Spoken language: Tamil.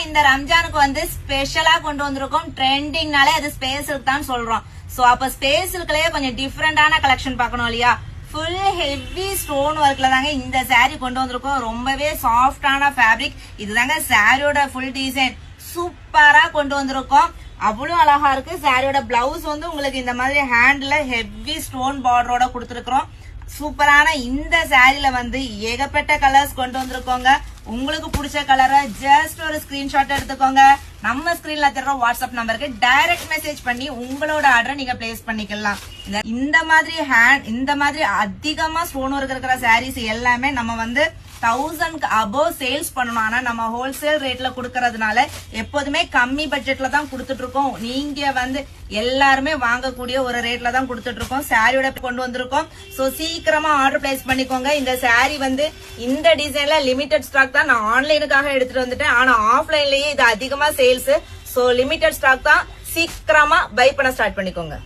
இந்த ரம்ஜானுக்கு வந்து ஸ்பெஷலா கொண்டு வந்திருக்கோம். ட்ரெண்டிங்னாலே அது ஸ்பேஸுக்கு தான் சொல்றோம். சோ அப்ப ஸ்பேஸுக்குள்ளே கொஞ்சம் டிஃபரெண்டான கலெக்ஷன் பார்க்கணும் இல்லையா? ஃபுல் ஹெவி ஸ்டோன் ஒர்க்ல தாங்க இந்த சாரி கொண்டு வந்திருக்கோம். ரொம்பவே சாஃப்டான ஃபேப்ரிக். இதுதாங்க சாரியோட ஃபுல் டிசைன். சூப்பரா கொண்டு வந்திருக்கோம். அவ்வளவு அழகா இருக்கு. சாரியோட பிளவுஸ் வந்து உங்களுக்கு இந்த மாதிரி ஹேண்ட்ல ஹெவி ஸ்டோன் பார்டரோட கொடுத்துருக்கோம். சூப்பரான இந்த சாரில வந்து ஏகப்பட்ட கலர்ஸ் கொண்டு வந்திருக்கோங்க. உங்களுக்கு பிடிச்ச கலரை ஜஸ்ட் ஒரு ஸ்கிரீன்ஷாட் எடுத்துக்கோங்க. நம்ம ஸ்கிரீன்ல தர்ற வாட்ஸ்அப் நம்பருக்கு டைரக்ட் மெசேஜ் பண்ணி உங்களோட ஆர்டரை நீங்க பிளேஸ் பண்ணிக்கலாம். இந்த மாதிரி அதிகமா ஸ்டோன் ஒர்க் இருக்கிற சாரீஸ் எல்லாமே நம்ம வந்து 1000க்கு அபோவ் சேல்ஸ் பண்ணணும். ஆனா நம்ம ஹோல்சேல் ரேட்ல குடுக்கறதுனால எப்போதுமே கம்மி பட்ஜெட்ல தான் கொடுத்துட்டு இருக்கோம். நீங்க வந்து எல்லாருமே வாங்கக்கூடிய ஒரு ரேட்ல தான் கொடுத்துட்டு இருக்கோம். சாரியோட கொண்டு வந்திருக்கோம். சோ சீக்கிரமா ஆர்டர் பிளேஸ் பண்ணிக்கோங்க. இந்த சாரி வந்து இந்த டிசைன்ல லிமிடெட் ஸ்டாக் தான். நான் ஆன்லைனுக்காக எடுத்துட்டு வந்துட்டேன். ஆனா ஆஃப்லைன்லயே இது அதிகமா சேல்ஸ். சோ லிமிடெட் ஸ்டாக் தான். சீக்கிரமா பை பண்ண ஸ்டார்ட் பண்ணிக்கோங்க.